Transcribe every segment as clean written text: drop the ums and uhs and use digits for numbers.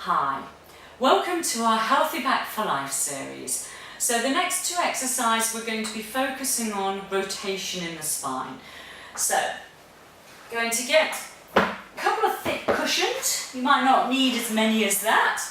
Hi, welcome to our Healthy Back for Life series. So the next two exercises we're going to be focusing on rotation in the spine. So, going to get a couple of thick cushions. You might not need as many as that.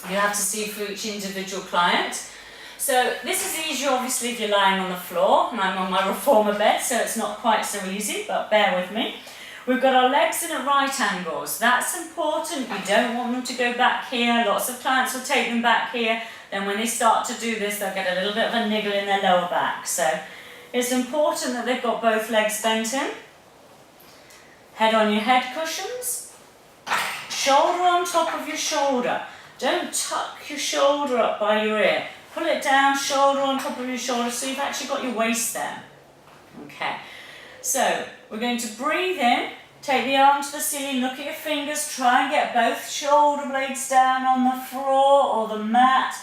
You have to see for each individual client. So this is easier obviously if you're lying on the floor, and I'm on my reformer bed, so it's not quite so easy, but bear with me. We've got our legs in at right angles. That's important. We don't want them to go back here. Lots of clients will take them back here. Then when they start to do this, they'll get a little bit of a niggle in their lower back. So it's important that they've got both legs bent in. Head on your head cushions. Shoulder on top of your shoulder. Don't tuck your shoulder up by your ear. Pull it down, shoulder on top of your shoulder, so you've actually got your waist there. Okay. So we're going to breathe in, take the arm to the ceiling, look at your fingers, try and get both shoulder blades down on the floor or the mat,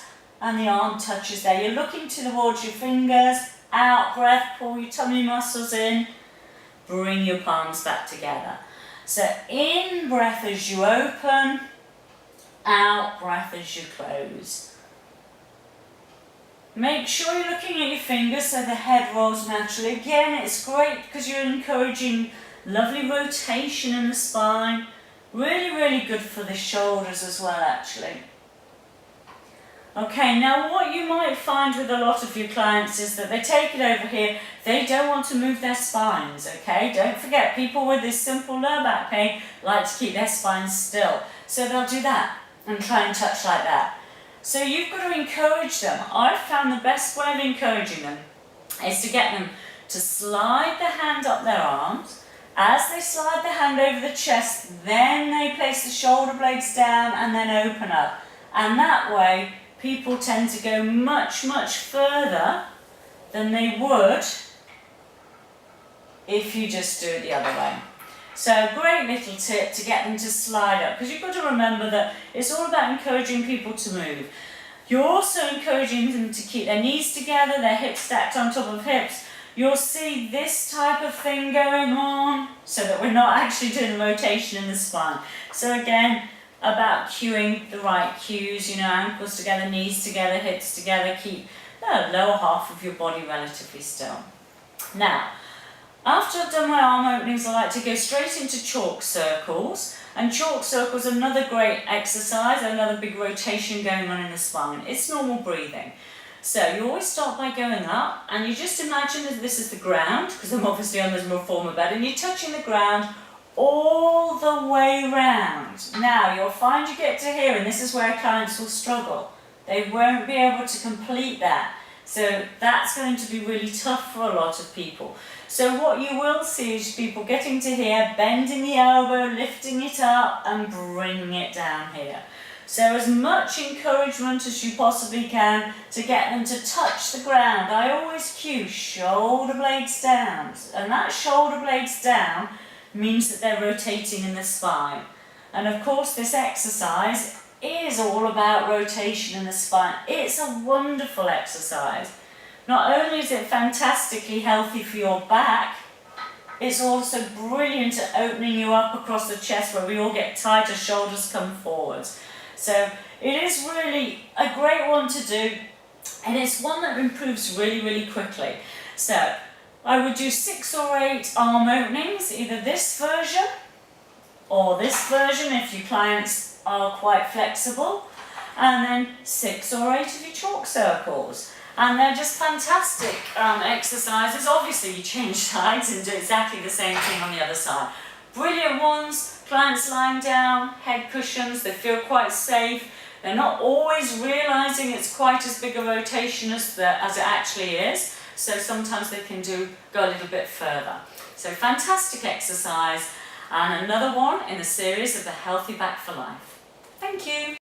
and the arm touches there. You're looking towards your fingers, out breath, pull your tummy muscles in, bring your palms back together. So in breath as you open, out breath as you close. Make sure you're looking at your fingers so the head rolls naturally. Again, it's great because you're encouraging lovely rotation in the spine. Really, really good for the shoulders as well, actually. Okay, now what you might find with a lot of your clients is that they take it over here, they don't want to move their spines, okay? Don't forget, people with this simple lower back pain like to keep their spines still. So they'll do that and try and touch like that. So you've got to encourage them. I've found the best way of encouraging them is to get them to slide the hand up their arms. As they slide the hand over the chest, then they place the shoulder blades down and then open up. And that way, people tend to go much, much further than they would if you just do it the other way. So great little tip to get them to slide up, because you've got to remember that it's all about encouraging people to move. You're also encouraging them to keep their knees together, their hips stacked on top of hips. You'll see this type of thing going on so that we're not actually doing rotation in the spine. So again, about cueing the right cues, ankles together, knees together, hips together, keep the lower half of your body relatively still. Now, after I've done my arm openings, I like to go straight into chalk circles. And chalk circles are another great exercise, another big rotation going on in the spine. It's normal breathing. So you always start by going up, and you just imagine that this is the ground, because I'm obviously on this reformer bed, and you're touching the ground all the way round. Now you'll find you get to here, and this is where clients will struggle. They won't be able to complete that. So that's going to be really tough for a lot of people. So what you will see is people getting to here, bending the elbow, lifting it up and bringing it down here. So as much encouragement as you possibly can to get them to touch the ground. I always cue shoulder blades down. And that shoulder blades down means that they're rotating in the spine. And of course this exercise is all about rotation in the spine. It's a wonderful exercise. Not only is it fantastically healthy for your back, it's also brilliant at opening you up across the chest where we all get tight as shoulders come forwards. So it is really a great one to do, and it's one that improves really, really quickly. So I would do 6 or 8 arm openings, either this version or this version if your clients are quite flexible, and then 6 or 8 of your chalk circles. And they're just fantastic exercises. Obviously you change sides and do exactly the same thing on the other side. Brilliant ones, clients lying down, head cushions, they feel quite safe. They're not always realising it's quite as big a rotation as it actually is. So sometimes they can go a little bit further. So fantastic exercise, and another one in the series of the Healthy Back for Life. Thank you.